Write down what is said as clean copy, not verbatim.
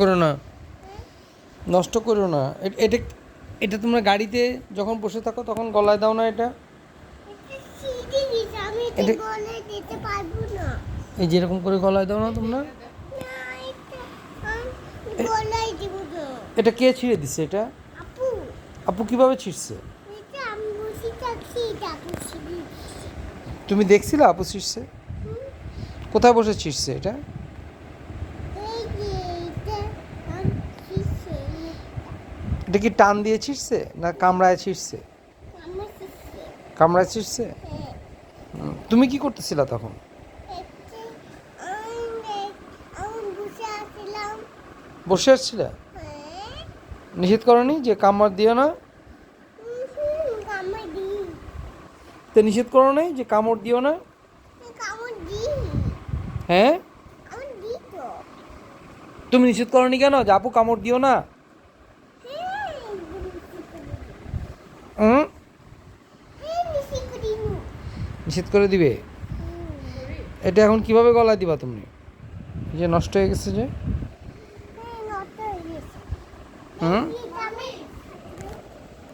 করো না, নষ্ট করো না। এটা এটা তোমরা গাড়িতে যখন বসে থাকো তখন গলায় দাও না এটা? এটা এই যেরকম করে গলায় দাও না তোমরা? এটা কে ছিঁড়ে দিছে এটা? আপু কিভাবে ছিঁড়ছে? তুমি দেখছিলে আপু ছিঁড়ছে? কোথায় বসে ছিঁড়ছে এটা? এটা কি টান দিয়ে ছিঁড়ছে না কামড়ায় ছিঁড়ছে? কামড়ায় ছিঁড়ছে। তুমি কি করতেছিলা তখন? বসে আসছিলে? নিষেধ করনি যে কামড় দিও না? তো নিষেধ করো নাই যে কামড় দিও না? হ্যাঁ, তুমি নিষেধ করনি কেন যে আপু কামড় দিও না? নিষেধ করে দিবে? এটা এখন কিভাবে গলায় দিবা তুমি? যে নষ্ট হয়ে গেছে যে। হুম।